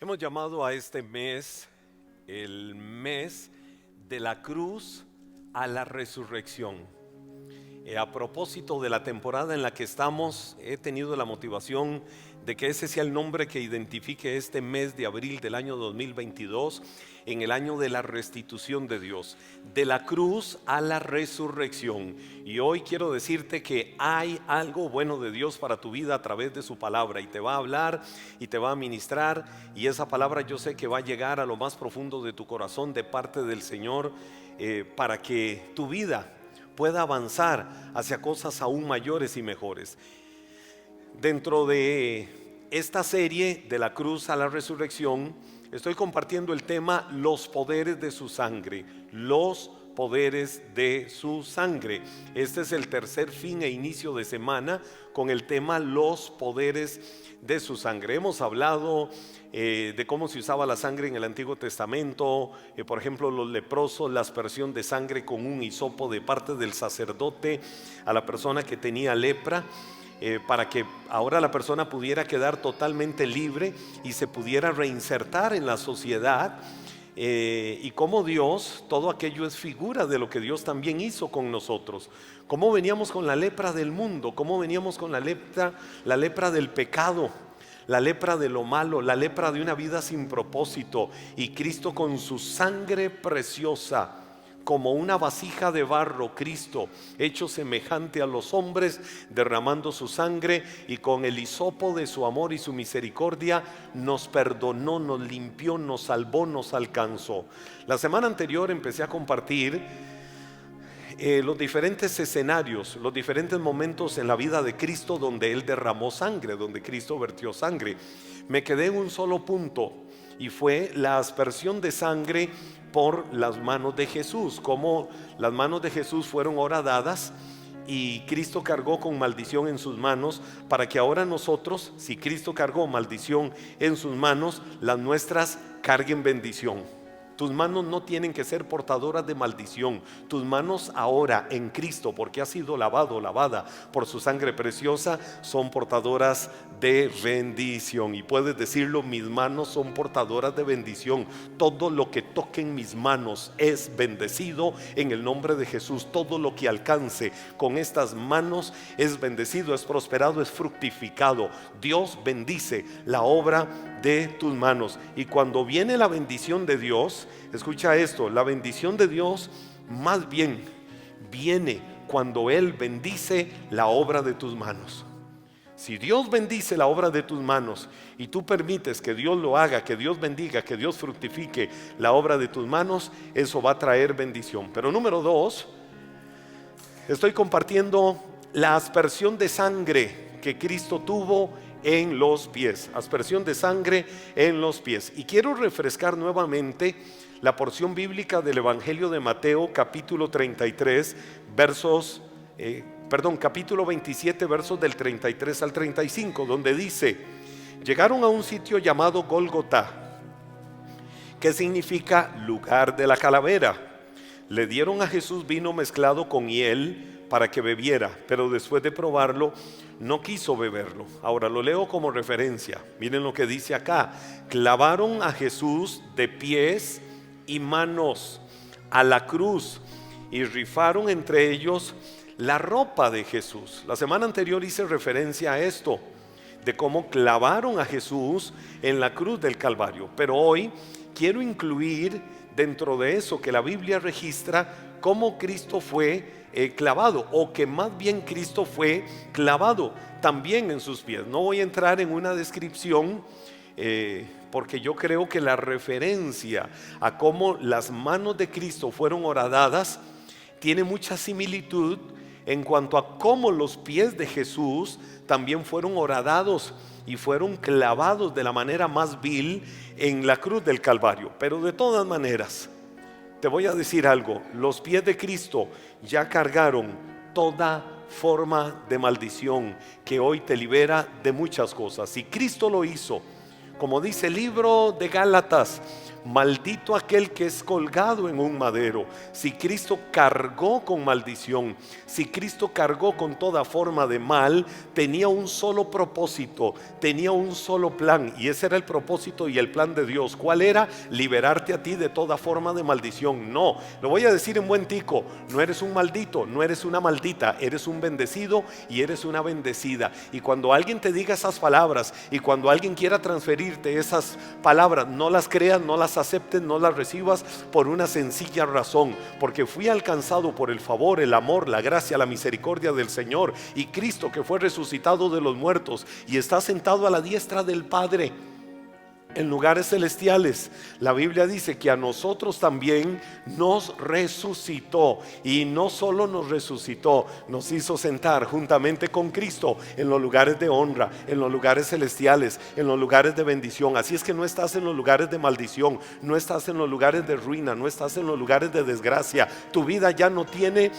Hemos llamado a este mes el mes de la cruz a la resurrección. A propósito de la temporada en la que estamos, he tenido la motivación de que ese sea el nombre que identifique este mes de abril del año 2022, en el año de la restitución de Dios, de la cruz a la resurrección. Y hoy quiero decirte que hay algo bueno de Dios para tu vida a través de su palabra, y te va a hablar y te va a ministrar, y esa palabra yo sé que va a llegar a lo más profundo de tu corazón de parte del Señor, para que tu vida pueda avanzar hacia cosas aún mayores y mejores. Dentro de esta serie de la cruz a la resurrección, estoy compartiendo el tema los poderes de su sangre, los poderes de su sangre. Este es el tercer fin e inicio de semana con el tema los poderes de su sangre. Hemos hablado de cómo se usaba la sangre en el Antiguo Testamento, por ejemplo los leprosos, la aspersión de sangre con un hisopo de parte del sacerdote a la persona que tenía lepra, para que ahora la persona pudiera quedar totalmente libre y se pudiera reinsertar en la sociedad. Y cómo Dios, todo aquello es figura de lo que Dios también hizo con nosotros. Cómo veníamos con la lepra del mundo, cómo veníamos con la lepra del pecado, la lepra de lo malo, la lepra de una vida sin propósito, y Cristo con su sangre preciosa, como una vasija de barro, Cristo hecho semejante a los hombres, derramando su sangre, y con el hisopo de su amor y su misericordia nos perdonó, nos limpió, nos salvó, nos alcanzó. La semana anterior empecé a compartir los diferentes escenarios, los diferentes momentos en la vida de Cristo donde Él derramó sangre, donde Cristo vertió sangre. Me quedé en un solo punto, y fue la aspersión de sangre por las manos de Jesús. Como las manos de Jesús fueron horadadas y Cristo cargó con maldición en sus manos, para que ahora nosotros, si Cristo cargó maldición en sus manos, las nuestras carguen bendición. Tus manos no tienen que ser portadoras de maldición. Tus manos ahora en Cristo, porque ha sido lavada por su sangre preciosa, son portadoras de bendición. Y puedes decirlo: mis manos son portadoras de bendición. Todo lo que toquen mis manos es bendecido en el nombre de Jesús. Todo lo que alcance con estas manos es bendecido, es prosperado, es fructificado. Dios bendice la obra de tus manos. Y cuando viene la bendición de Dios, escucha esto, la bendición de Dios más bien viene cuando Él bendice la obra de tus manos. Si Dios bendice la obra de tus manos y tú permites que Dios lo haga, que Dios bendiga, que Dios fructifique la obra de tus manos, eso va a traer bendición. Pero número 2, estoy compartiendo la aspersión de sangre que Cristo tuvo en los pies, aspersión de sangre en los pies. Y quiero refrescar nuevamente la porción bíblica del Evangelio de Mateo, capítulo 33, capítulo 27, versos del 33 al 35, donde dice: llegaron a un sitio llamado Gólgota, que significa lugar de la calavera. Le dieron a Jesús vino mezclado con hiel para que bebiera, pero después de probarlo no quiso beberlo. Ahora lo leo como referencia. Miren lo que dice acá: clavaron a Jesús de pies y manos a la cruz y rifaron entre ellos la ropa de Jesús. La semana anterior hice referencia a esto, de cómo clavaron a Jesús en la cruz del Calvario, pero hoy quiero incluir dentro de eso que la Biblia registra cómo Cristo fue clavado, o que más bien Cristo fue clavado también en sus pies. No voy a entrar en una descripción, porque yo creo que la referencia a cómo las manos de Cristo fueron horadadas tiene mucha similitud en cuanto a cómo los pies de Jesús también fueron horadados y fueron clavados de la manera más vil en la cruz del Calvario. Pero de todas maneras, te voy a decir algo: los pies de Cristo ya cargaron toda forma de maldición que hoy te libera de muchas cosas. Si Cristo lo hizo, como dice el libro de Gálatas, maldito aquel que es colgado en un madero. Si Cristo cargó con maldición, si Cristo cargó con toda forma de mal, tenía un solo propósito, tenía un solo plan, y ese era el propósito y el plan de Dios. ¿Cuál era? Liberarte a ti de toda forma de maldición. No, lo voy a decir en buen tico, no eres un maldito, no eres una maldita, eres un bendecido y eres una bendecida. Y cuando alguien te diga esas palabras, y cuando alguien quiera transferirte esas palabras, no las creas, no las aceptes, no las recibas, por una sencilla razón: porque fui alcanzado por el favor, el amor, la gracia, la misericordia del Señor, y Cristo, que fue resucitado de los muertos y está sentado a la diestra del Padre en lugares celestiales. La Biblia dice que a nosotros también nos resucitó, y no solo nos resucitó, nos hizo sentar juntamente con Cristo en los lugares de honra, en los lugares celestiales, en los lugares de bendición. Así es que no estás en los lugares de maldición, no estás en los lugares de ruina, no estás en los lugares de desgracia. Tu vida ya no tiene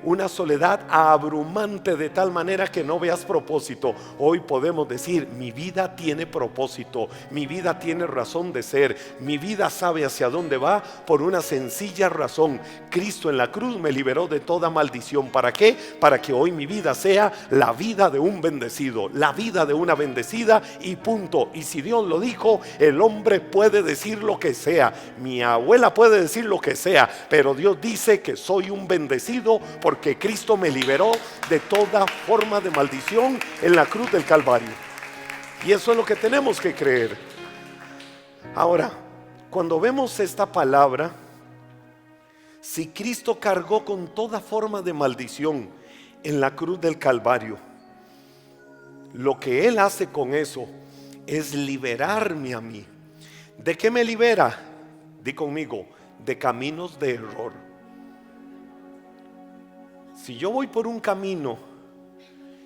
una soledad abrumante de tal manera que no veas propósito. Hoy podemos decir: mi vida tiene propósito, mi vida tiene razón de ser, mi vida sabe hacia dónde va, por una sencilla razón: Cristo en la cruz me liberó de toda maldición. ¿Para qué? Para que hoy mi vida sea la vida de un bendecido, la vida de una bendecida, y punto. Y si Dios lo dijo, el hombre puede decir lo que sea, mi abuela puede decir lo que sea, pero Dios dice que soy un bendecido porque Cristo me liberó de toda forma de maldición en la cruz del Calvario. Y eso es lo que tenemos que creer. Ahora, cuando vemos esta palabra, si Cristo cargó con toda forma de maldición en la cruz del Calvario, lo que Él hace con eso es liberarme a mí. ¿De qué me libera? Di conmigo: de caminos de error. Si yo voy por un camino,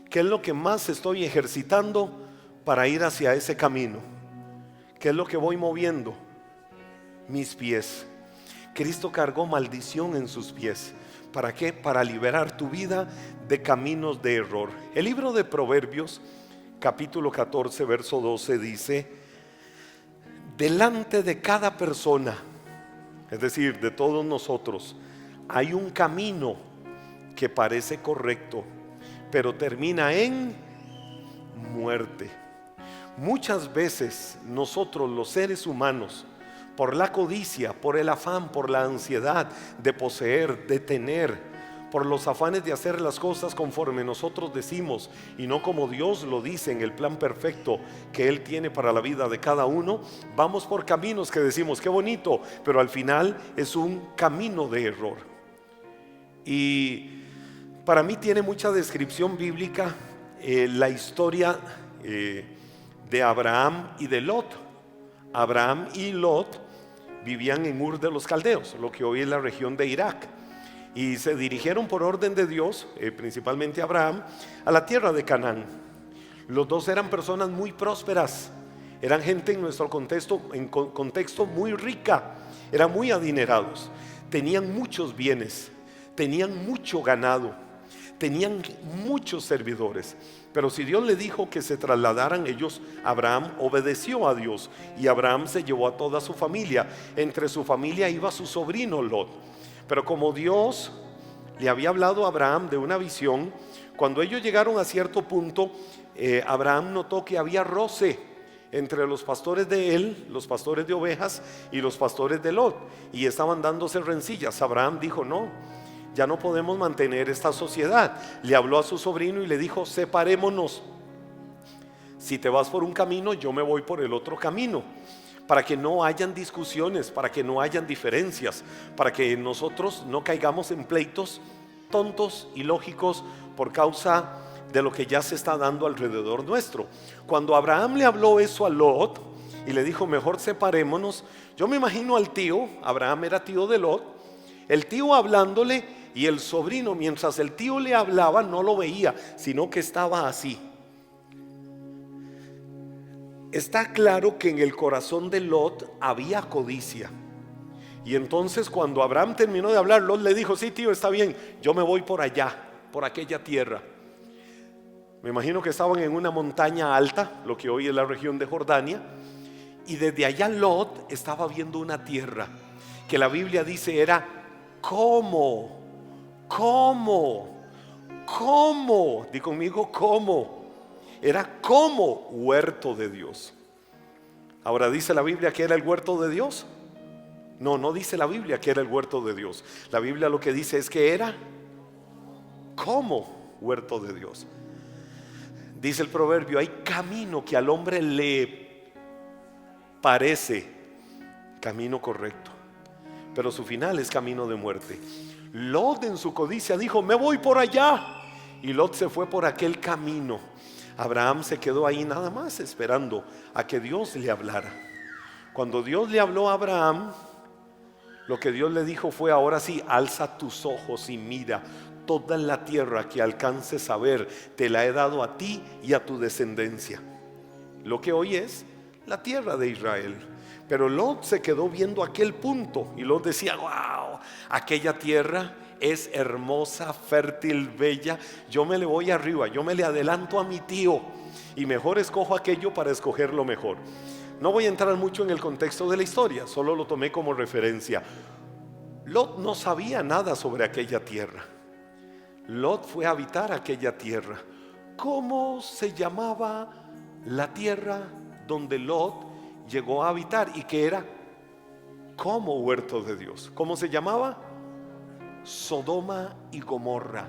¿qué es lo que más estoy ejercitando para ir hacia ese camino? ¿Qué es lo que voy moviendo? Mis pies. Cristo cargó maldición en sus pies. ¿Para qué? Para liberar tu vida de caminos de error. El libro de Proverbios, capítulo 14, verso 12 dice: delante de cada persona, es decir, de todos nosotros, hay un camino que parece correcto, pero termina en muerte. Muchas veces nosotros, los seres humanos, por la codicia, por el afán, por la ansiedad de poseer, de tener, por los afanes de hacer las cosas conforme nosotros decimos y no como Dios lo dice en el plan perfecto que Él tiene para la vida de cada uno, vamos por caminos que decimos: qué bonito, pero al final es un camino de error. Y para mí tiene mucha descripción bíblica la historia de Abraham y de Lot. Abraham y Lot vivían en Ur de los Caldeos, lo que hoy es la región de Irak, y se dirigieron por orden de Dios, principalmente Abraham, a la tierra de Canaán. Los dos eran personas muy prósperas, eran gente en nuestro contexto muy rica, eran muy adinerados, tenían muchos bienes, tenían mucho ganado, tenían muchos servidores. Pero si Dios le dijo que se trasladaran ellos, Abraham obedeció a Dios, y Abraham se llevó a toda su familia. Entre su familia iba su sobrino Lot. Pero como Dios le había hablado a Abraham de una visión, cuando ellos llegaron a cierto punto, Abraham notó que había roce entre los pastores de él, los pastores de ovejas, y los pastores de Lot, y estaban dándose rencillas. Abraham dijo: no, ya no podemos mantener esta sociedad. Le habló a su sobrino y le dijo: separémonos. Si te vas por un camino, yo me voy por el otro camino, para que no hayan discusiones, para que no hayan diferencias, para que nosotros no caigamos en pleitos tontos y lógicos por causa de lo que ya se está dando alrededor nuestro. Cuando Abraham le habló eso a Lot y le dijo: mejor separémonos, yo me imagino al tío, Abraham era tío de Lot, el tío hablándole, y el sobrino, mientras el tío le hablaba, no lo veía, sino que estaba así. Está claro que en el corazón de Lot había codicia. Y entonces cuando Abraham terminó de hablar, Lot le dijo: sí, tío, está bien, yo me voy por allá, por aquella tierra. Me imagino que estaban en una montaña alta, lo que hoy es la región de Jordania, y desde allá Lot estaba viendo una tierra que la Biblia dice era como, di conmigo, como, era como huerto de Dios. Ahora, ¿dice la Biblia que era el huerto de Dios? No, no dice la Biblia que era el huerto de Dios. La Biblia lo que dice es que era como huerto de Dios. Dice el proverbio, hay camino que al hombre le parece camino correcto, pero su final es camino de muerte. Lot en su codicia dijo, me voy por allá, y Lot se fue por aquel camino. Abraham se quedó ahí nada más esperando a que Dios le hablara. Cuando Dios le habló a Abraham, lo que Dios le dijo fue, ahora sí, alza tus ojos y mira, toda la tierra que alcances a ver, te la he dado a ti y a tu descendencia. Lo que hoy es la tierra de Israel. Pero Lot se quedó viendo aquel punto y Lot decía, wow, aquella tierra es hermosa, fértil, bella. Yo me le voy arriba, yo me le adelanto a mi tío y mejor escojo aquello para escoger lo mejor. No voy a entrar mucho en el contexto de la historia, solo lo tomé como referencia. Lot no sabía nada sobre aquella tierra. Lot fue a habitar aquella tierra. ¿Cómo se llamaba la tierra donde Lot llegó a habitar y que era como huerto de Dios? ¿Cómo se llamaba? Sodoma y Gomorra.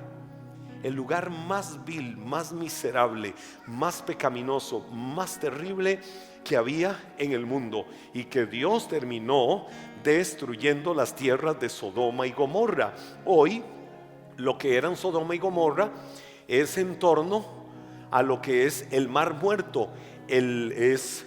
El lugar más vil, más miserable, más pecaminoso, más terrible que había en el mundo, y que Dios terminó destruyendo las tierras de Sodoma y Gomorra. Hoy lo que eran Sodoma y Gomorra es en torno a lo que es el Mar Muerto. Es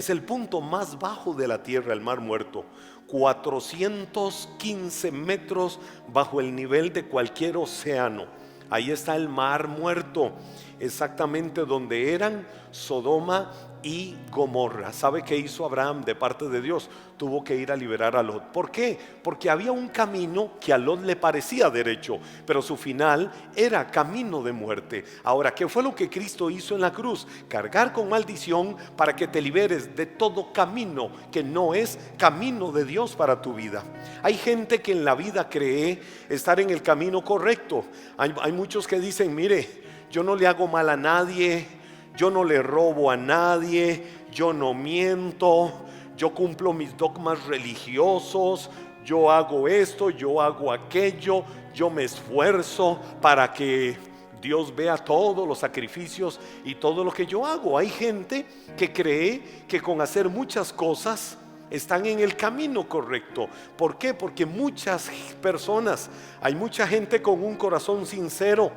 el punto más bajo de la tierra, el Mar Muerto. 415 metros bajo el nivel de cualquier océano. Ahí está el Mar Muerto, exactamente donde eran Sodoma y Gomorra. ¿Sabe qué hizo Abraham de parte de Dios? Tuvo que ir a liberar a Lot. ¿Por qué? Porque había un camino que a Lot le parecía derecho, pero su final era camino de muerte. Ahora, ¿qué fue lo que Cristo hizo en la cruz? Cargar con maldición para que te liberes de todo camino que no es camino de Dios para tu vida. Hay gente que en la vida cree estar en el camino correcto. Hay muchos que dicen, mire, yo no le hago mal a nadie, yo no le robo a nadie, yo no miento, yo cumplo mis dogmas religiosos, yo hago esto, yo hago aquello, yo me esfuerzo para que Dios vea todos los sacrificios y todo lo que yo hago. Hay gente que cree que con hacer muchas cosas están en el camino correcto. ¿Por qué? Porque muchas personas, hay mucha gente con un corazón sincero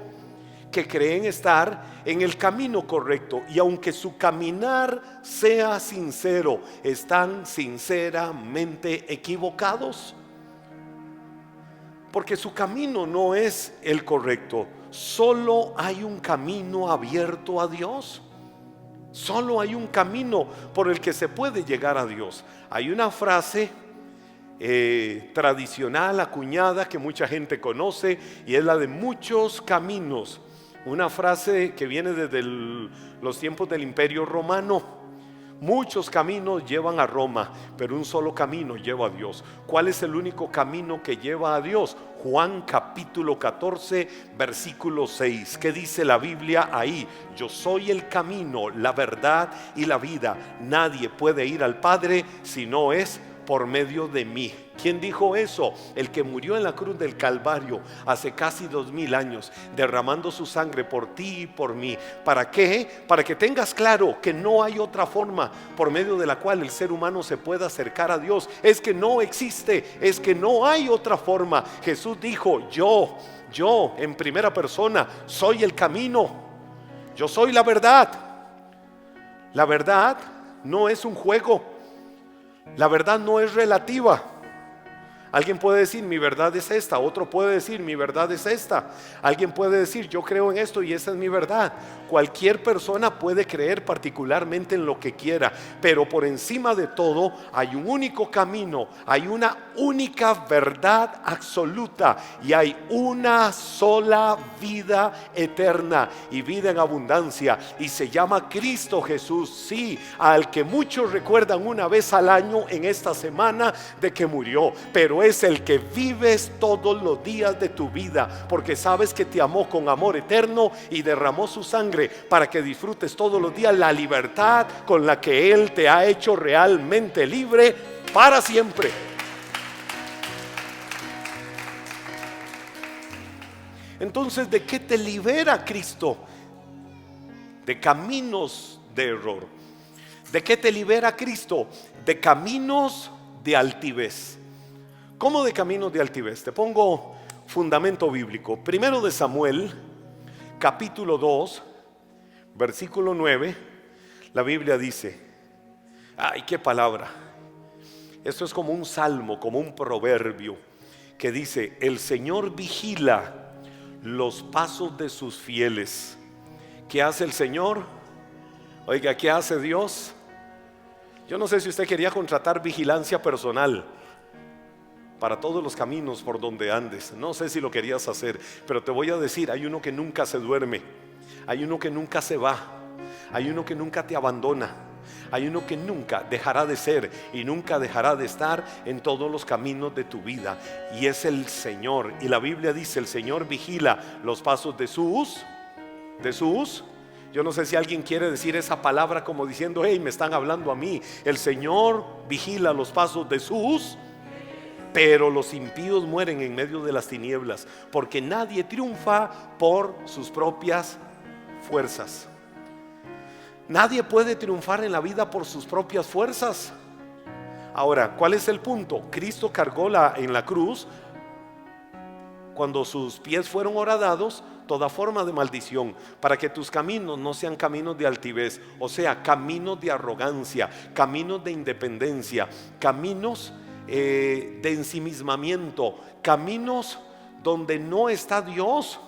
que creen estar en el camino correcto, y aunque su caminar sea sincero, están sinceramente equivocados, porque su camino no es el correcto. Solo hay un camino abierto a Dios. Solo hay un camino por el que se puede llegar a Dios. Hay una frase tradicional, acuñada, que mucha gente conoce, y es la de muchos caminos. Una frase que viene desde los tiempos del Imperio Romano. Muchos caminos llevan a Roma, pero un solo camino lleva a Dios. ¿Cuál es el único camino que lleva a Dios? Juan capítulo 14, versículo 6. ¿Qué dice la Biblia ahí? Yo soy el camino, la verdad y la vida. Nadie puede ir al Padre si no es por medio de mí. ¿Quién dijo eso? El que murió en la cruz del Calvario hace casi 2000 años, derramando su sangre por ti y por mí. ¿Para qué? Para que tengas claro que no hay otra forma por medio de la cual el ser humano se pueda acercar a Dios. Es que no existe, es que no hay otra forma. Jesús dijo, yo en primera persona soy el camino, yo soy la verdad. La verdad no es un juego, la verdad no es relativa. Alguien puede decir mi verdad es esta, otro puede decir mi verdad es esta, alguien puede decir yo creo en esto y esa es mi verdad. Cualquier persona puede creer particularmente en lo que quiera, pero por encima de todo hay un único camino, hay una única verdad absoluta y hay una sola vida eterna y vida en abundancia, y se llama Cristo Jesús, sí, al que muchos recuerdan una vez al año en esta semana de que murió, pero es el que vives todos los días de tu vida, porque sabes que te amó con amor eterno y derramó su sangre para que disfrutes todos los días la libertad con la que Él te ha hecho realmente libre para siempre. Entonces, ¿de qué te libera Cristo? De caminos de error. ¿De qué te libera Cristo? De caminos de altivez. ¿Cómo de caminos de altivez? Te pongo fundamento bíblico. Primero de Samuel, capítulo 2, versículo 9. La Biblia dice, ay, qué palabra. Esto es como un salmo, como un proverbio que dice: el Señor vigila los pasos de sus fieles. ¿Qué hace el Señor? Oiga, ¿qué hace Dios? Yo no sé si usted quería contratar vigilancia personal para todos los caminos por donde andes. No sé si lo querías hacer, pero te voy a decir, hay uno que nunca se duerme, hay uno que nunca se va, hay uno que nunca te abandona, hay uno que nunca dejará de ser y nunca dejará de estar en todos los caminos de tu vida, y es el Señor. Y la Biblia dice: el Señor vigila los pasos de sus. Yo no sé si alguien quiere decir esa palabra como diciendo: hey, me están hablando a mí. El Señor vigila los pasos de sus, pero los impíos mueren en medio de las tinieblas, porque nadie triunfa por sus propias fuerzas. Nadie puede triunfar en la vida por sus propias fuerzas. Ahora, ¿cuál es el punto? Cristo cargó en la cruz, cuando sus pies fueron horadados, toda forma de maldición, para que tus caminos no sean caminos de altivez, o sea, caminos de arrogancia, caminos de independencia, caminos de ensimismamiento, caminos donde no está Dios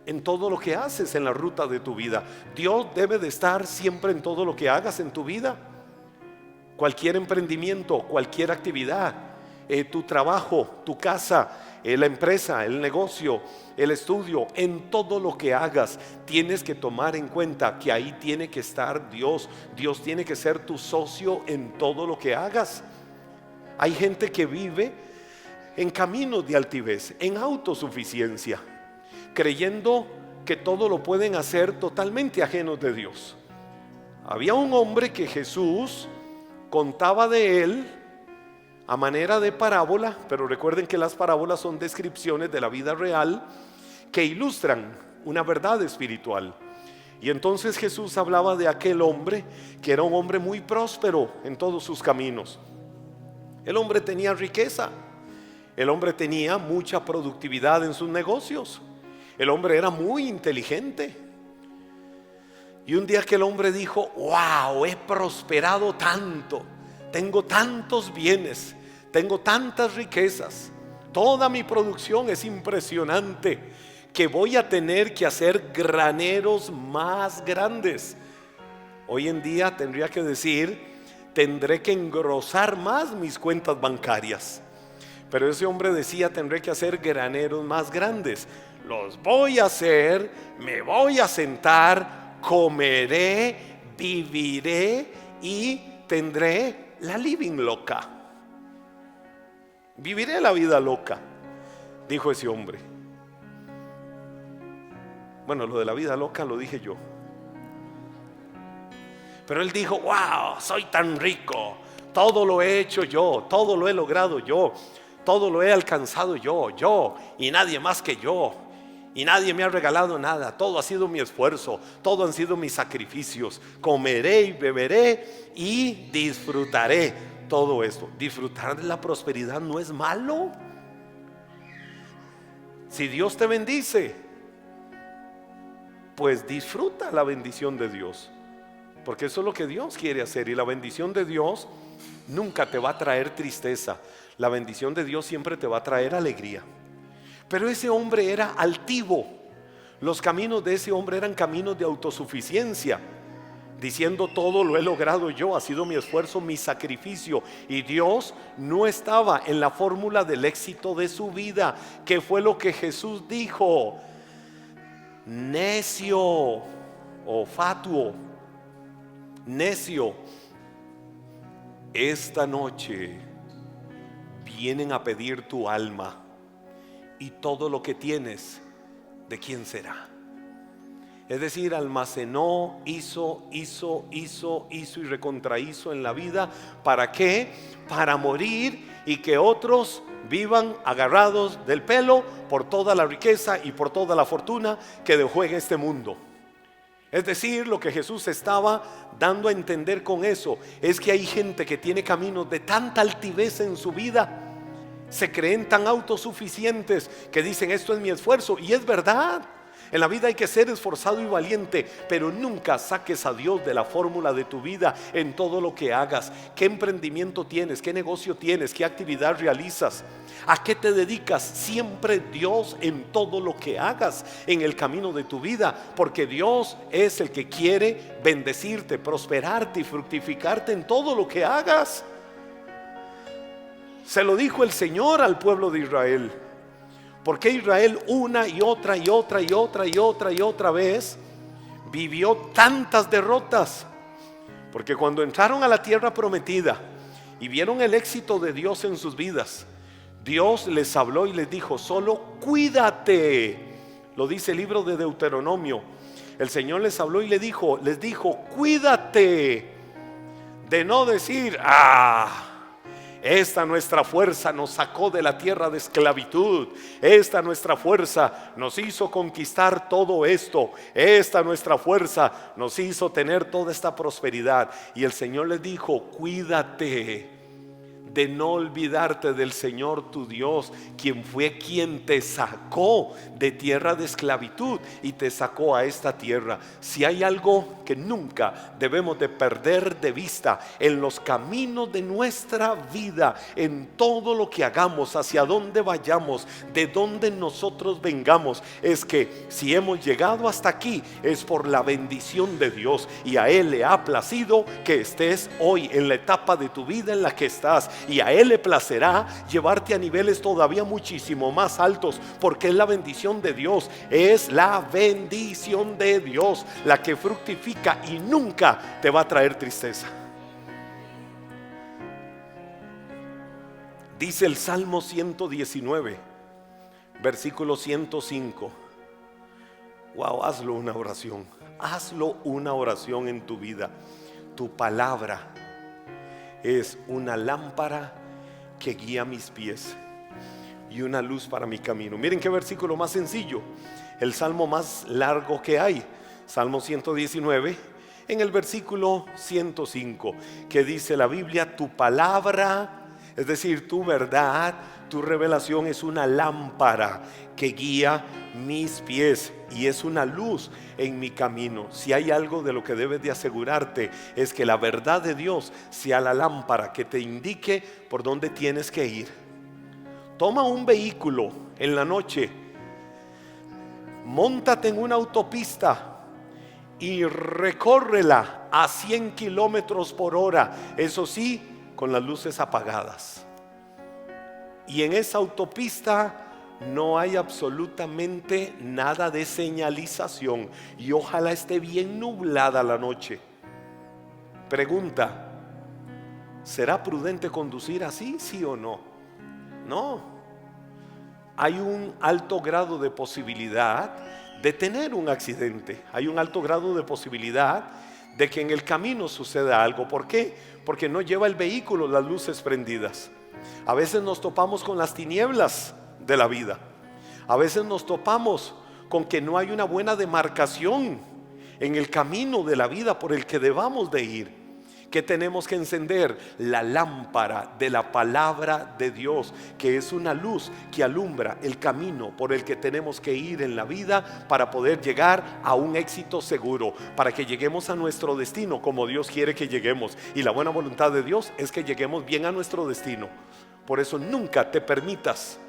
en todo lo que haces en la ruta de tu vida. Dios debe de estar siempre en todo lo que hagas en tu vida. Cualquier emprendimiento, cualquier actividad, tu trabajo, tu casa, la empresa, el negocio, el estudio, en todo lo que hagas tienes que tomar en cuenta que ahí tiene que estar Dios. Dios tiene que ser tu socio en todo lo que hagas. Hay gente que vive en caminos de altivez, en autosuficiencia, creyendo que todo lo pueden hacer totalmente ajenos de Dios. Había un hombre que Jesús contaba de él a manera de parábola, pero recuerden que las parábolas son descripciones de la vida real que ilustran una verdad espiritual. Y entonces Jesús hablaba de aquel hombre que era un hombre muy próspero en todos sus caminos. El hombre tenía riqueza, el hombre tenía mucha productividad en sus negocios, el hombre era muy inteligente. Y un día que el hombre dijo: wow, he prosperado tanto, tengo tantos bienes, tengo tantas riquezas, toda mi producción es impresionante, que voy a tener que hacer graneros más grandes. Hoy en día tendría que decir: tendré que engrosar más mis cuentas bancarias. Pero ese hombre decía: tendré que hacer graneros más grandes. Los voy a hacer, me voy a sentar, comeré, viviré y tendré la living loca. Viviré la vida loca, dijo ese hombre. Bueno, lo de la vida loca lo dije yo. Pero él dijo: wow, soy tan rico, todo lo he hecho yo, todo lo he logrado yo, todo lo he alcanzado yo y nadie más que yo, y nadie me ha regalado nada, todo ha sido mi esfuerzo, todo han sido mis sacrificios. Comeré y beberé y disfrutaré todo esto. Disfrutar de la prosperidad no es malo. Si Dios te bendice, pues disfruta la bendición de Dios, porque eso es lo que Dios quiere hacer. Y la bendición de Dios nunca te va a traer tristeza. La bendición de Dios siempre te va a traer alegría. Pero ese hombre era altivo. Los caminos de ese hombre eran caminos de autosuficiencia, diciendo: todo lo he logrado yo, ha sido mi esfuerzo, mi sacrificio. Y Dios no estaba en la fórmula del éxito de su vida. ¿Qué fue lo que Jesús dijo? Necio o fatuo, necio, esta noche vienen a pedir tu alma, y todo lo que tienes, ¿de quién será? Es decir, almacenó, hizo y recontrahizo en la vida. ¿Para qué? Para morir y que otros vivan agarrados del pelo por toda la riqueza y por toda la fortuna que dejó en este mundo. Es decir, lo que Jesús estaba dando a entender con eso es que hay gente que tiene caminos de tanta altivez en su vida, se creen tan autosuficientes que dicen: esto es mi esfuerzo. Y es verdad, en la vida hay que ser esforzado y valiente, pero nunca saques a Dios de la fórmula de tu vida en todo lo que hagas. ¿Qué emprendimiento tienes? ¿Qué negocio tienes? ¿Qué actividad realizas? ¿A qué te dedicas? Siempre Dios en todo lo que hagas en el camino de tu vida, porque Dios es el que quiere bendecirte, prosperarte y fructificarte en todo lo que hagas. Se lo dijo el Señor al pueblo de Israel. ¿Por qué Israel una y otra vez vivió tantas derrotas? Porque cuando entraron a la tierra prometida y vieron el éxito de Dios en sus vidas, Dios les habló y les dijo: solo cuídate. Lo dice el libro de Deuteronomio. El Señor les habló y les dijo: cuídate de no decir: esta nuestra fuerza nos sacó de la tierra de esclavitud, esta nuestra fuerza nos hizo conquistar todo esto, esta nuestra fuerza nos hizo tener toda esta prosperidad. Y el Señor les dijo: cuídate de no olvidarte del Señor tu Dios, quien te sacó de tierra de esclavitud y te sacó a esta tierra. Si hay algo que nunca debemos de perder de vista en los caminos de nuestra vida, en todo lo que hagamos, hacia donde vayamos, de donde nosotros vengamos, es que si hemos llegado hasta aquí es por la bendición de Dios, y a Él le ha placido que estés hoy en la etapa de tu vida en la que estás, y a Él le placerá llevarte a niveles todavía muchísimo más altos, porque es la bendición de Dios. Es la bendición de Dios la que fructifica y nunca te va a traer tristeza. Dice el Salmo 119, versículo 105. Wow, hazlo una oración. Hazlo una oración en tu vida. Tu palabra es una lámpara que guía mis pies y una luz para mi camino. Miren qué versículo más sencillo. El salmo más largo que hay, Salmo 119, en el versículo 105, que dice la Biblia: tu palabra, es decir, tu verdad, tu revelación es una lámpara que guía mis pies y es una luz en mi camino. Si hay algo de lo que debes de asegurarte, es que la verdad de Dios sea la lámpara que te indique por dónde tienes que ir. Toma un vehículo en la noche, móntate en una autopista y recórrela a 100 kilómetros por hora, eso sí, con las luces apagadas. Y en esa autopista no hay absolutamente nada de señalización, y ojalá esté bien nublada la noche. Pregunta: ¿será prudente conducir así, sí o no? No. Hay un alto grado de posibilidad de tener un accidente. Hay un alto grado de posibilidad de que en el camino suceda algo. ¿Por qué? Porque no lleva el vehículo las luces prendidas. A veces nos topamos con las tinieblas de la vida. A veces nos topamos con que no hay una buena demarcación en el camino de la vida por el que debamos de ir. ¿Qué tenemos que encender? La lámpara de la palabra de Dios, que es una luz que alumbra el camino por el que tenemos que ir en la vida para poder llegar a un éxito seguro, para que lleguemos a nuestro destino como Dios quiere que lleguemos. Y la buena voluntad de Dios es que lleguemos bien a nuestro destino. Por eso nunca te permitas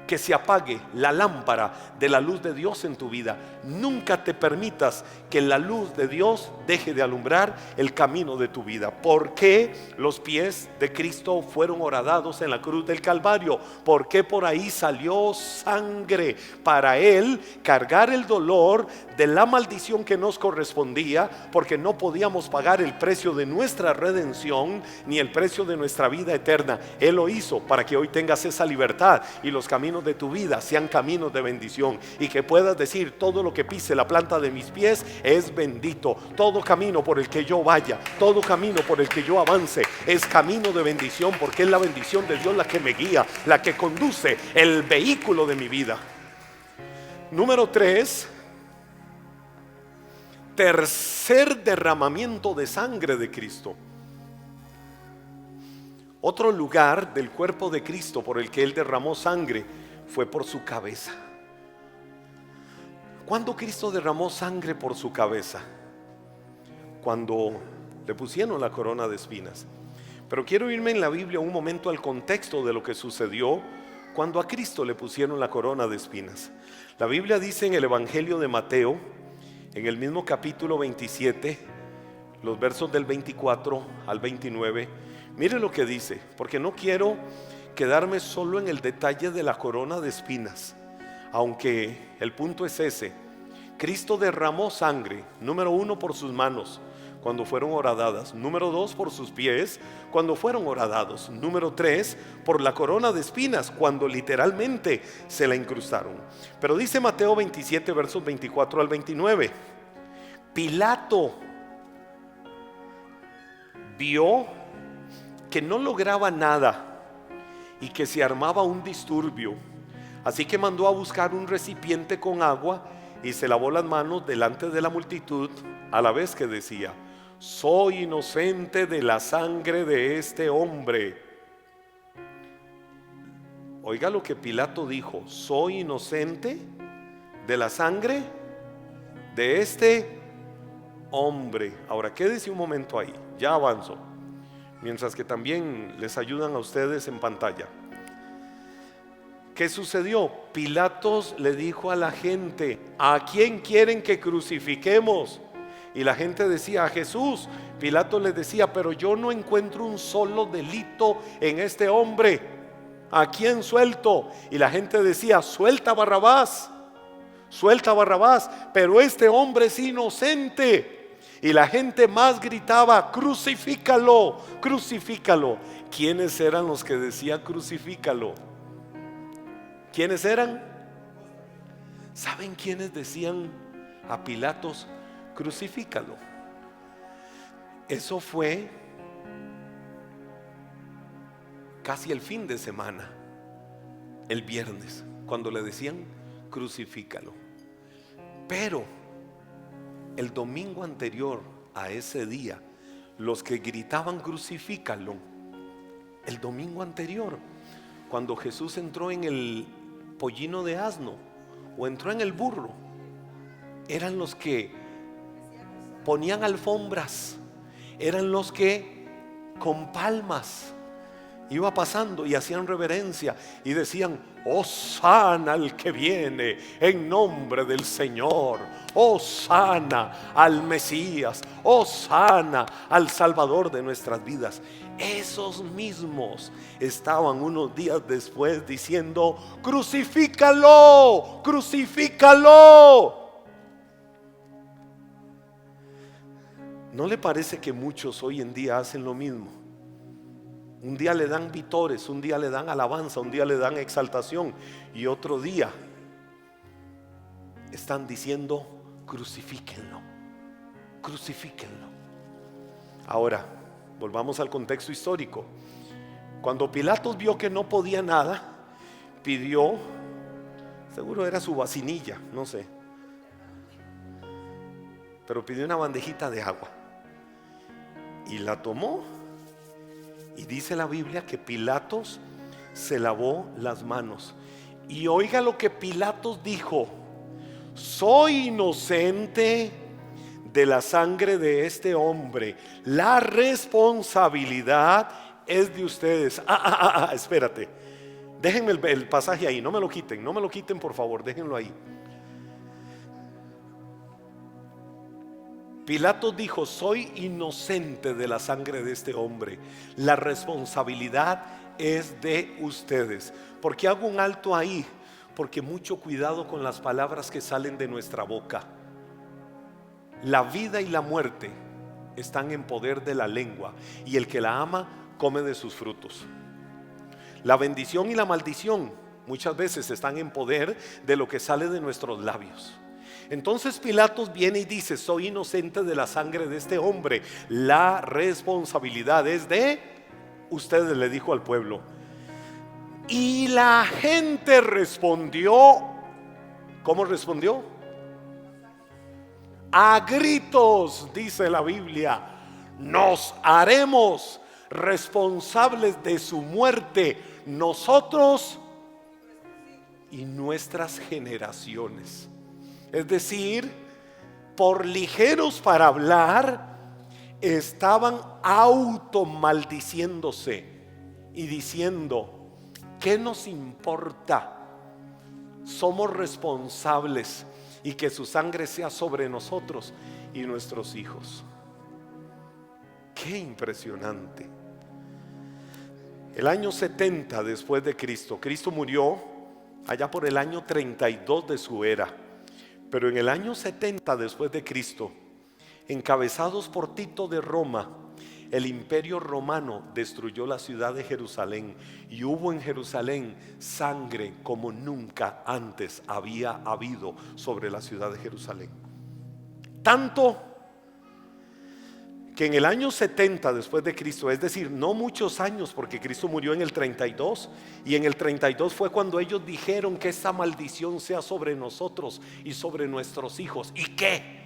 que se apague la lámpara de la luz de Dios en tu vida. Nunca te permitas que la luz de Dios deje de alumbrar el camino de tu vida. ¿Por qué los pies de Cristo fueron horadados en la cruz del Calvario? ¿Por qué por ahí salió sangre? Para Él cargar el dolor de la maldición que nos correspondía, porque no podíamos pagar el precio de nuestra redención ni el precio de nuestra vida eterna. Él lo hizo para que hoy tengas esa libertad y los caminos de tu vida sean caminos de bendición, y que puedas decir: todo lo que pise la planta de mis pies es bendito. Todo camino por el que yo vaya, todo camino por el que yo avance es camino de bendición, porque es la bendición de Dios la que me guía, la que conduce el vehículo de mi vida. Número 3, tercer derramamiento de sangre de Cristo. Otro lugar del cuerpo de Cristo por el que Él derramó sangre fue por su cabeza. ¿Cuándo Cristo derramó sangre por su cabeza? Cuando le pusieron la corona de espinas. Pero quiero irme en la Biblia un momento al contexto de lo que sucedió cuando a Cristo le pusieron la corona de espinas. La Biblia dice en el Evangelio de Mateo, en el mismo capítulo 27, los versos del 24 al 29. Mire lo que dice, porque no quiero quedarme solo en el detalle de la corona de espinas, aunque el punto es ese. Cristo derramó sangre, número 1, por sus manos cuando fueron horadadas, número 2, por sus pies cuando fueron horadados, número 3, por la corona de espinas cuando literalmente se la incrustaron. Pero dice Mateo 27 versos 24 al 29, Pilato vio que no lograba nada y que se armaba un disturbio, así que mandó a buscar un recipiente con agua y se lavó las manos delante de la multitud, a la vez que decía: soy inocente de la sangre de este hombre. Oiga lo que Pilato dijo: soy inocente de la sangre de este hombre. Ahora quédese un momento ahí, ya avanzo, mientras que también les ayudan a ustedes en pantalla. ¿Qué sucedió? Pilatos le dijo a la gente: ¿a quién quieren que crucifiquemos? Y la gente decía: a Jesús. Pilato les decía: pero yo no encuentro un solo delito en este hombre, ¿a quién suelto? Y la gente decía: suelta a Barrabás, suelta a Barrabás, pero este hombre es inocente. Y la gente más gritaba: crucifícalo, crucifícalo. ¿Quiénes eran los que decían crucifícalo? ¿Quiénes eran? ¿Saben quiénes decían a Pilatos: crucifícalo? Eso fue casi el fin de semana, el viernes, cuando le decían crucifícalo. Pero el domingo anterior a ese día, los que gritaban crucifícalo, el domingo anterior, cuando Jesús entró en el pollino de asno o entró en el burro, eran los que ponían alfombras, eran los que con palmas iba pasando y hacían reverencia y decían: Hosana al que viene en nombre del Señor, Hosana al Mesías, Hosana al Salvador de nuestras vidas. Esos mismos estaban unos días después diciendo: crucifícalo, crucifícalo. ¿No le parece que muchos hoy en día hacen lo mismo? Un día le dan vítores, un día le dan alabanza, un día le dan exaltación, y otro día están diciendo: crucifíquenlo, crucifíquenlo. Ahora, volvamos al contexto histórico. Cuando Pilatos vio que no podía nada, pidió, seguro era su vacinilla, no sé, pero pidió una bandejita de agua Y la tomó. Y dice la Biblia que Pilatos se lavó las manos. Y oiga lo que Pilatos dijo: soy inocente de la sangre de este hombre. La responsabilidad es de ustedes. Espérate. Déjenme el pasaje ahí, no me lo quiten por favor, déjenlo ahí. Pilatos dijo: soy inocente de la sangre de este hombre. La responsabilidad es de ustedes. ¿Por qué hago un alto ahí? Porque mucho cuidado con las palabras que salen de nuestra boca. La vida y la muerte están en poder de la lengua, y el que la ama come de sus frutos. La bendición y la maldición muchas veces están en poder de lo que sale de nuestros labios. Entonces Pilatos viene y dice: soy inocente de la sangre de este hombre. La responsabilidad es de ustedes, le dijo al pueblo. Y la gente respondió. ¿Cómo respondió? A gritos, dice la Biblia: nos haremos responsables de su muerte, nosotros y nuestras generaciones. Es decir, por ligeros para hablar, estaban automaldiciéndose y diciendo: ¿qué nos importa? Somos responsables, y que su sangre sea sobre nosotros y nuestros hijos. Qué impresionante. El año 70 después de Cristo, Cristo murió allá por el año 32 de su era. Pero en el año 70 después de Cristo, encabezados por Tito de Roma, el imperio romano destruyó la ciudad de Jerusalén, y hubo en Jerusalén sangre como nunca antes había habido sobre la ciudad de Jerusalén. Tanto que en el año 70 después de Cristo, es decir, no muchos años, porque Cristo murió en el 32, y en el 32 fue cuando ellos dijeron: que esa maldición sea sobre nosotros y sobre nuestros hijos. ¿Y qué?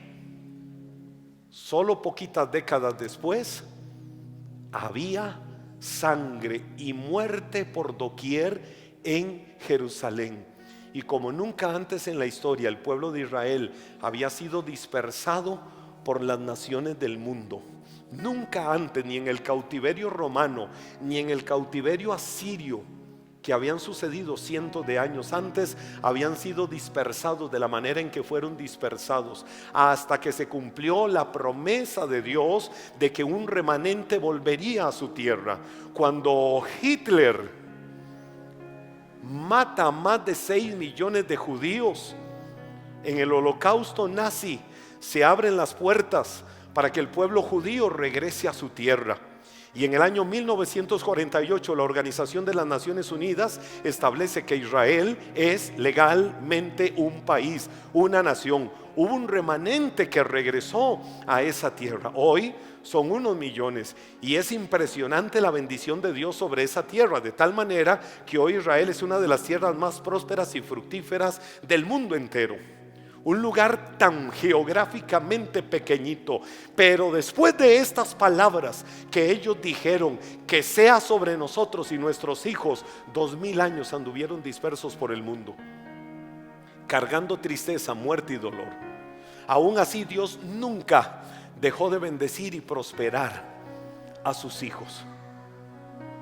Solo poquitas décadas después había sangre y muerte por doquier en Jerusalén. Y como nunca antes en la historia, el pueblo de Israel había sido dispersado por las naciones del mundo. Nunca antes, ni en el cautiverio romano, ni en el cautiverio asirio, que habían sucedido cientos de años antes, habían sido dispersados de la manera en que fueron dispersados, hasta que se cumplió la promesa de Dios de que un remanente volvería a su tierra. Cuando Hitler mata a más de 6 millones de judíos en el holocausto nazi, se abren las puertas para que el pueblo judío regrese a su tierra. Y en el año 1948 la Organización de las Naciones Unidas establece que Israel es legalmente un país, una nación. Hubo un remanente que regresó a esa tierra. Hoy son unos millones, y es impresionante la bendición de Dios sobre esa tierra, de tal manera que hoy Israel es una de las tierras más prósperas y fructíferas del mundo entero. Un lugar tan geográficamente pequeñito, pero después de estas palabras que ellos dijeron: que sea sobre nosotros y nuestros hijos, 2000 años anduvieron dispersos por el mundo, cargando tristeza, muerte y dolor. Aún así, Dios nunca dejó de bendecir y prosperar a sus hijos,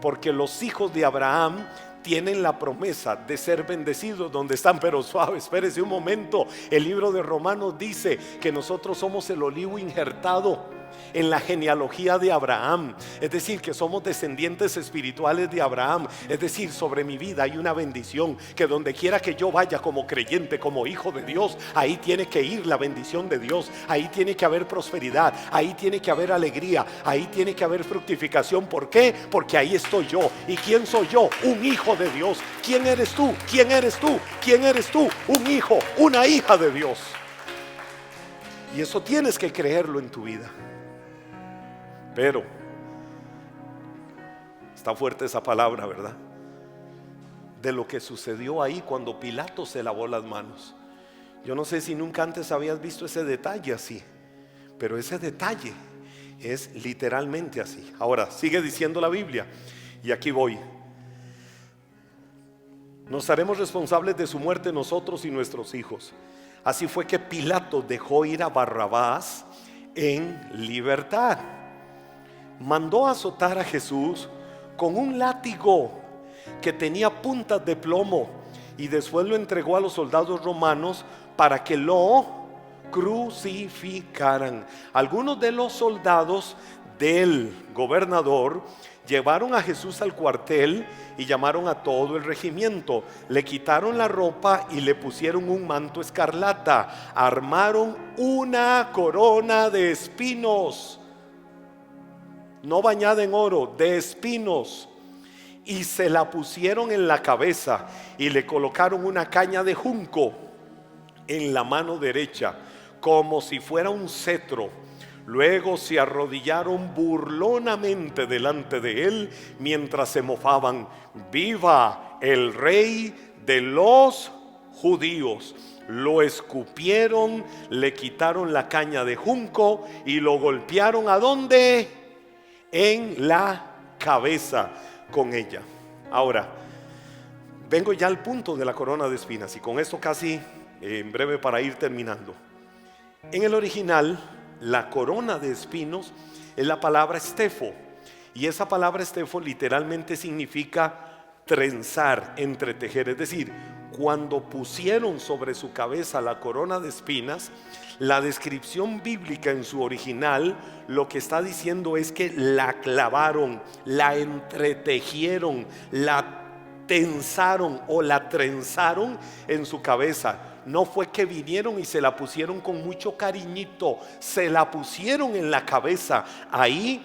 porque los hijos de Abraham tienen la promesa de ser bendecidos donde están. Pero suave, espérese un momento. El libro de Romanos dice que nosotros somos el olivo injertado en la genealogía de Abraham, es decir, que somos descendientes espirituales de Abraham. Es decir, sobre mi vida hay una bendición, que donde quiera que yo vaya como creyente, como hijo de Dios, ahí tiene que ir la bendición de Dios, ahí tiene que haber prosperidad, ahí tiene que haber alegría, ahí tiene que haber fructificación. ¿Por qué? Porque ahí estoy yo. ¿Y quién soy yo? Un hijo de Dios. ¿Quién eres tú? ¿Quién eres tú? ¿Quién eres tú? Un hijo, una hija de Dios. Y eso tienes que creerlo en tu vida. Pero está fuerte esa palabra, ¿verdad? De lo que sucedió ahí cuando Pilato se lavó las manos. Yo no sé si nunca antes habías visto ese detalle así, pero ese detalle Es literalmente así. Ahora, sigue diciendo la Biblia, y aquí voy. Nos haremos responsables de su muerte nosotros y nuestros hijos. Así fue que Pilato dejó ir a Barrabás en libertad. Mandó azotar a Jesús con un látigo que tenía puntas de plomo y después lo entregó a los soldados romanos para que lo crucificaran. Algunos de los soldados del gobernador llevaron a Jesús al cuartel y llamaron a todo el regimiento. Le quitaron la ropa y le pusieron un manto escarlata. Armaron una corona de espinos, no bañada en oro, de espinos, y se la pusieron en la cabeza y le colocaron una caña de junco en la mano derecha, como si fuera un cetro. Luego se arrodillaron burlonamente delante de él mientras se mofaban: ¡viva el rey de los judíos! Lo escupieron, le quitaron la caña de junco y lo golpearon. ¿A dónde? En la cabeza con ella. Ahora, vengo ya al punto de la corona de espinas, y con esto casi en breve para ir terminando. En el original, la corona de espinos es la palabra estefo, y esa palabra estefo literalmente significa trenzar, entretejer. Es decir, cuando pusieron sobre su cabeza la corona de espinas, la descripción bíblica en su original lo que está diciendo es que la clavaron, la entretejieron, la tensaron o la trenzaron en su cabeza. No fue que vinieron y se la pusieron con mucho cariñito, se la pusieron en la cabeza, ahí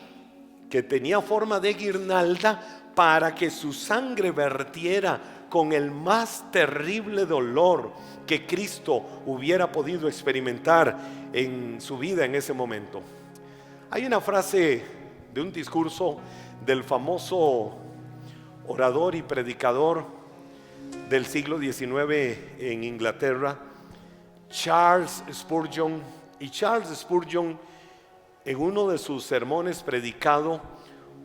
que tenía forma de guirnalda, para que su sangre vertiera con el más terrible dolor que Cristo hubiera podido experimentar en su vida en ese momento. Hay una frase de un discurso del famoso orador y predicador del siglo XIX en Inglaterra, Charles Spurgeon. Y Charles Spurgeon, en uno de sus sermones predicado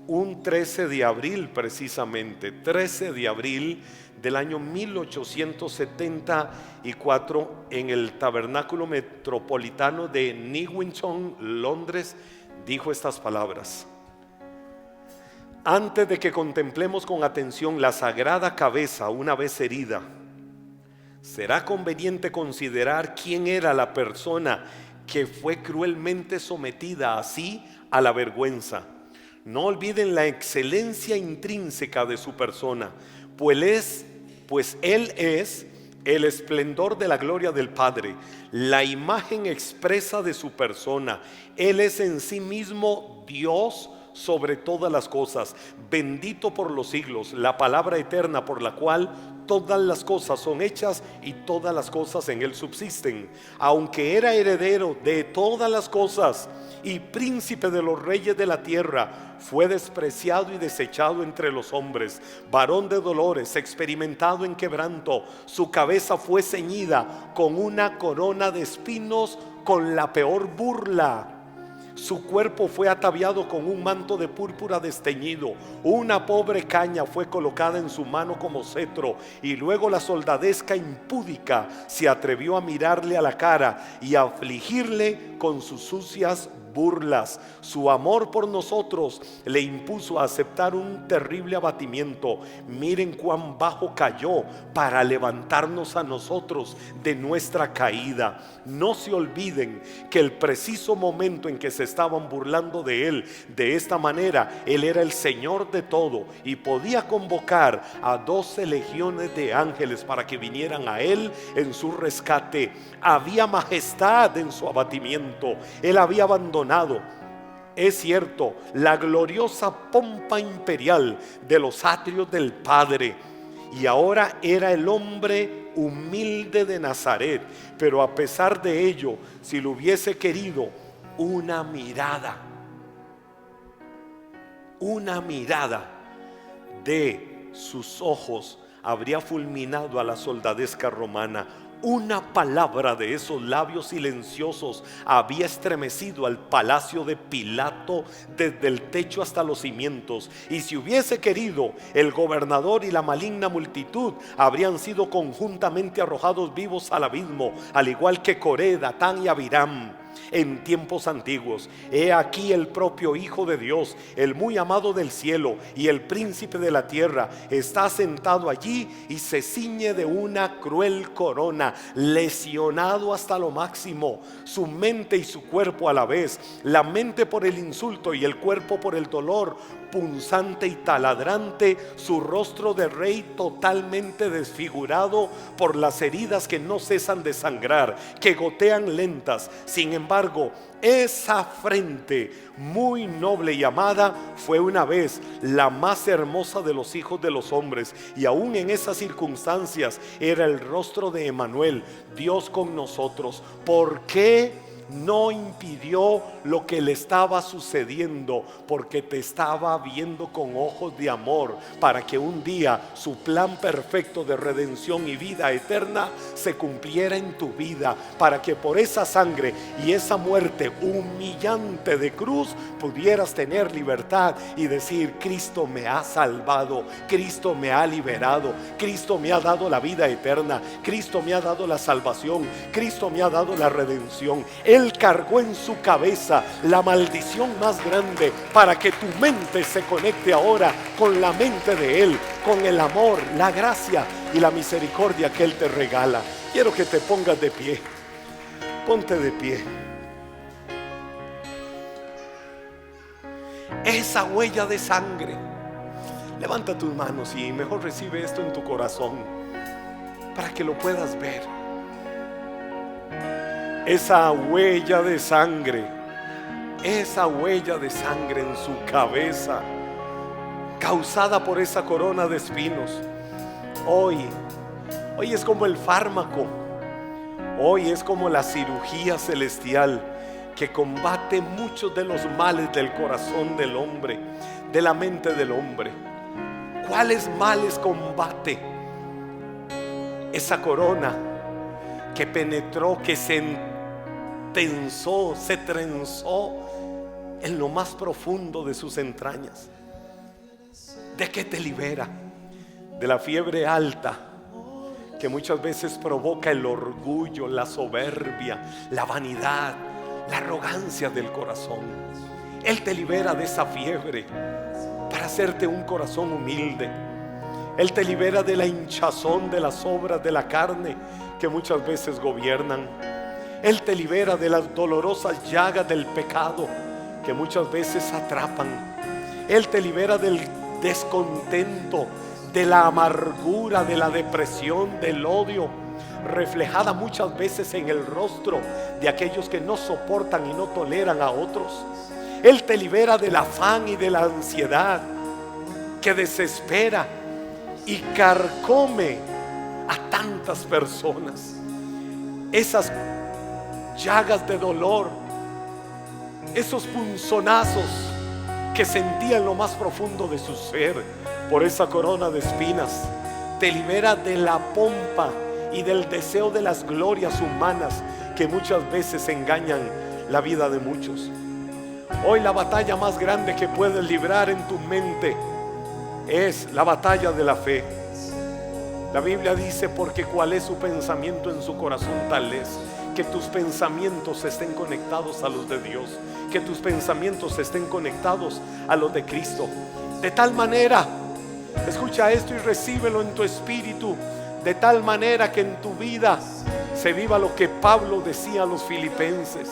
un 13 de abril, precisamente 13 de abril del año 1874, en el Tabernáculo Metropolitano de Newington, Londres, dijo estas palabras: antes de que contemplemos con atención la sagrada cabeza una vez herida, será conveniente considerar quién era la persona que fue cruelmente sometida así a la vergüenza. No olviden la excelencia intrínseca de su persona, pues Él es el esplendor de la gloria del Padre, la imagen expresa de su persona. Él es en sí mismo Dios sobre todas las cosas, bendito por los siglos, la palabra eterna por la cual todas las cosas son hechas y todas las cosas en él subsisten. Aunque era heredero de todas las cosas y príncipe de los reyes de la tierra, fue despreciado y desechado entre los hombres, varón de dolores, experimentado en quebranto. Su cabeza fue ceñida con una corona de espinos, con la peor burla. Su cuerpo fue ataviado con un manto de púrpura desteñido. Una pobre caña fue colocada en su mano como cetro, y luego la soldadesca impúdica se atrevió a mirarle a la cara y a afligirle con sus sucias burlas. Su amor por nosotros le impuso a aceptar un terrible abatimiento. Miren cuán bajo cayó para levantarnos a nosotros de nuestra caída. No se olviden que el preciso momento en que se estaban burlando de él de esta manera, él era el Señor de todo y podía convocar a 12 legiones de ángeles para que vinieran a él en su rescate. Había majestad en su abatimiento. Él había abandonado, es cierto, la gloriosa pompa imperial de los atrios del Padre, y ahora era el hombre humilde de Nazaret. Pero a pesar de ello, si lo hubiese querido, una mirada de sus ojos habría fulminado a la soldadesca romana. Una palabra de esos labios silenciosos había estremecido al palacio de Pilato desde el techo hasta los cimientos, y si hubiese querido, el gobernador y la maligna multitud habrían sido conjuntamente arrojados vivos al abismo, al igual que Coré, Datán y Abiram en tiempos antiguos. He aquí el propio Hijo de Dios, el muy amado del cielo y el príncipe de la tierra, está sentado allí y se ciñe de una cruel corona, lesionado hasta lo máximo, su mente y su cuerpo a la vez, la mente por el insulto y el cuerpo por el dolor punzante y taladrante, su rostro de rey totalmente desfigurado por las heridas que no cesan de sangrar, que gotean lentas. Sin embargo, esa frente muy noble y amada fue una vez la más hermosa de los hijos de los hombres, y aún en esas circunstancias era el rostro de Emmanuel, Dios con nosotros. ¿Por qué no impidió lo que le estaba sucediendo? Porque te estaba viendo con ojos de amor, para que un día su plan perfecto de redención y vida eterna se cumpliera en tu vida, para que por esa sangre y esa muerte humillante de cruz pudieras tener libertad y decir: Cristo me ha salvado, Cristo me ha liberado, Cristo me ha dado la vida eterna, Cristo me ha dado la salvación, Cristo me ha dado la redención. Él cargó en su cabeza la maldición más grande, para que tu mente se conecte ahora con la mente de Él, con el amor, la gracia y la misericordia que Él te regala. Quiero que te pongas de pie. Ponte de pie. Esa huella de sangre, levanta tus manos y mejor recibe esto en tu corazón para que lo puedas ver. Esa huella de sangre, esa huella de sangre en su cabeza, causada por esa corona de espinos. Hoy es como el fármaco, hoy es como la cirugía celestial que combate muchos de los males del corazón del hombre, de la mente del hombre. ¿Cuáles males combate? Esa corona que penetró, que se trenzó en lo más profundo de sus entrañas. ¿De qué te libera? De la fiebre alta que muchas veces provoca el orgullo, la soberbia, la vanidad, la arrogancia del corazón. Él te libera de esa fiebre para hacerte un corazón humilde. Él te libera de la hinchazón de las obras de la carne que muchas veces gobiernan. Él te libera de las dolorosas llagas del pecado que muchas veces atrapan. Él te libera del descontento, de la amargura, de la depresión, del odio, reflejada muchas veces en el rostro de aquellos que no soportan y no toleran a otros. Él te libera del afán y de la ansiedad que desespera y carcome a tantas personas. Esas llagas de dolor, esos punzonazos que sentía en lo más profundo de su ser por esa corona de espinas, te libera de la pompa y del deseo de las glorias humanas que muchas veces engañan la vida de muchos. Hoy la batalla más grande que puedes librar en tu mente es la batalla de la fe. La Biblia dice: porque cuál es su pensamiento en su corazón, tal es. Que tus pensamientos estén conectados a los de Dios, que tus pensamientos estén conectados a los de Cristo, de tal manera, escucha esto y recíbelo en tu espíritu, de tal manera que en tu vida se viva lo que Pablo decía a los filipenses: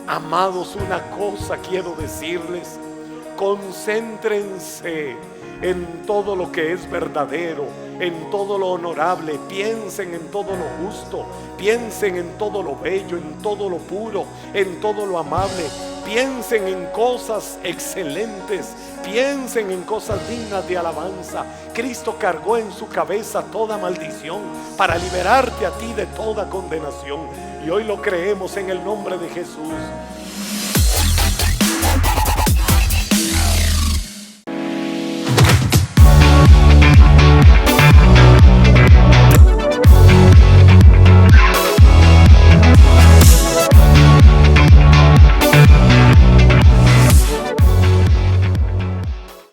amados, una cosa quiero decirles, concéntrense en todo lo que es verdadero, en todo lo honorable, piensen en todo lo justo, piensen en todo lo bello, en todo lo puro, en todo lo amable, piensen en cosas excelentes, piensen en cosas dignas de alabanza. Cristo cargó en su cabeza toda maldición para liberarte a ti de toda condenación, y hoy lo creemos en el nombre de Jesús.